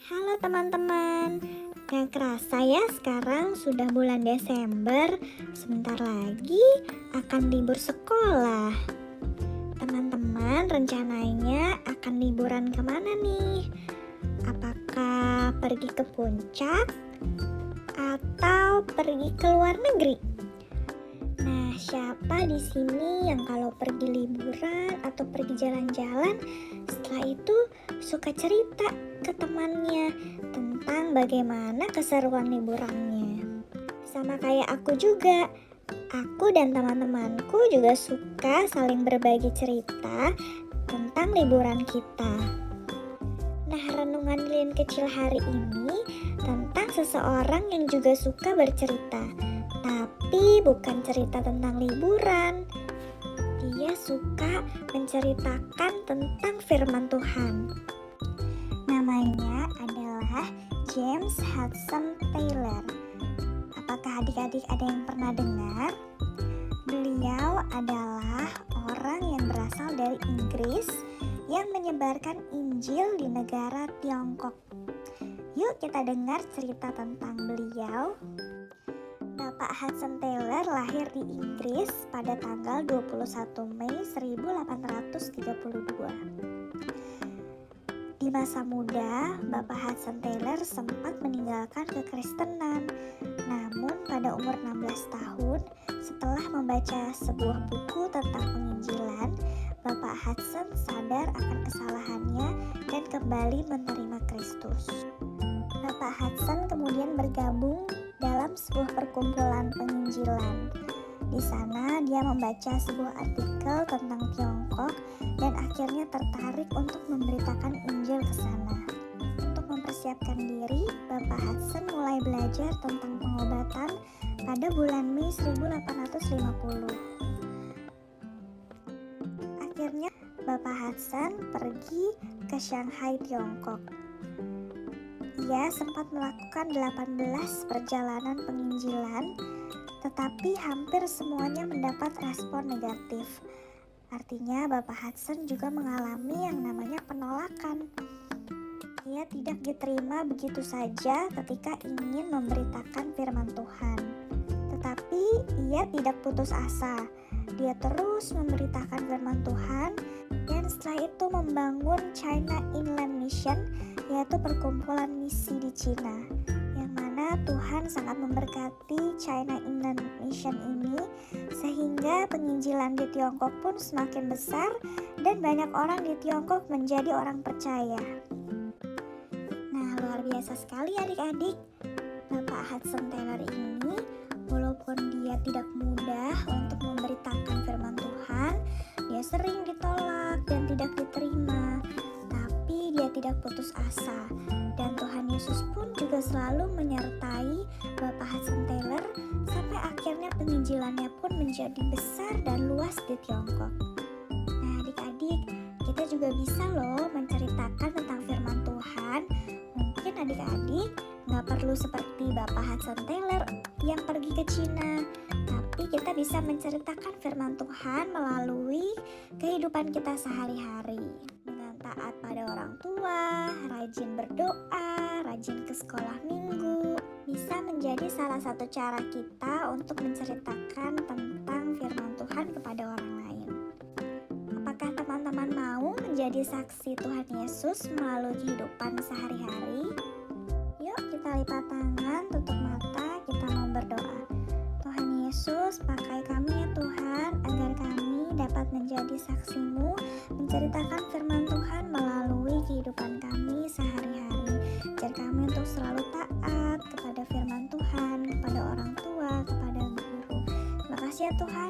Halo teman-teman, gak kerasa ya sekarang sudah bulan Desember. Sebentar lagi akan libur sekolah. Teman-teman rencananya akan liburan kemana nih? Apakah pergi ke puncak atau pergi ke luar negeri? Nah, siapa di sini yang kalau pergi liburan atau pergi jalan-jalan, setelah itu suka cerita ke temannya tentang bagaimana keseruan liburannya? Sama kayak aku juga. Aku dan teman-temanku juga suka saling berbagi cerita tentang liburan kita. Nah, renungan Lilin kecil hari ini tentang seseorang yang juga suka bercerita, tapi bukan cerita tentang liburan. Dia suka menceritakan tentang firman Tuhan. Namanya adalah James Hudson Taylor. Apakah adik-adik ada yang pernah dengar? Beliau adalah orang yang berasal dari Inggris yang menyebarkan Injil di negara Tiongkok. Yuk kita dengar cerita tentang beliau. Bapak Hudson Taylor lahir di Inggris pada tanggal 21 Mei 1832. Di masa muda, Bapak Hudson Taylor sempat meninggalkan kekristenan. Namun pada umur 16 tahun, setelah membaca sebuah buku tentang penginjilan, Bapak Hudson sadar akan kesalahannya dan kembali menerima Kristus. Bapak Hudson kemudian bergabung dalam sebuah perkumpulan penginjilan. Di sana dia membaca sebuah artikel tentang Tiongkok dan akhirnya tertarik untuk memberitakan Injil ke sana. Untuk mempersiapkan diri, Bapak Hudson mulai belajar tentang pengobatan pada bulan Mei 1850. Akhirnya Bapak Hudson pergi ke Shanghai, Tiongkok. Ia sempat melakukan 18 perjalanan penginjilan, tetapi hampir semuanya mendapat respon negatif. Artinya Bapak Hudson juga mengalami yang namanya penolakan. Ia tidak diterima begitu saja ketika ingin memberitakan firman Tuhan. Tetapi ia tidak putus asa. Dia terus memberitakan firman Tuhan dan setelah itu membangun China Inland Mission, yaitu perkumpulan misi di Cina, yang mana Tuhan sangat memberkati China Inland Mission ini sehingga penginjilan di Tiongkok pun semakin besar dan banyak orang di Tiongkok menjadi orang percaya. Nah, luar biasa sekali adik-adik. Bapak Hudson Taylor ini walaupun dia tidak mudah untuk memberitakan firman Tuhan, dia sering ditolak dan tidak diterima, tapi dia tidak putus asa. Dan Tuhan Yesus pun juga selalu menyertai Bapak Hudson Taylor sampai akhirnya penginjilannya pun menjadi besar dan luas di Tiongkok. Nah adik-adik, kita juga bisa loh menceritakan tentang firman Tuhan. Mungkin adik-adik gak perlu seperti Bapak Hudson Taylor yang pergi ke Cina, tapi kita bisa menceritakan firman Tuhan melalui kehidupan kita sehari-hari. Dengan taat pada orang tua, rajin berdoa, rajin ke sekolah minggu, bisa menjadi salah satu cara kita untuk menceritakan tentang firman Tuhan kepada orang lain. Apakah teman-teman mau menjadi saksi Tuhan Yesus melalui kehidupan sehari-hari? Yuk kita lipat tangan, tutup mata, kita mau berdoa. Tuhan Yesus, pakai kami ya Tuhan, agar kami dapat menjadi saksi-Mu, menceritakan firman Tuhan melalui kehidupan kami sehari-hari. Ajar kami untuk selalu taat kepada firman Tuhan, kepada orang tua, kepada guru. Terima kasih ya Tuhan.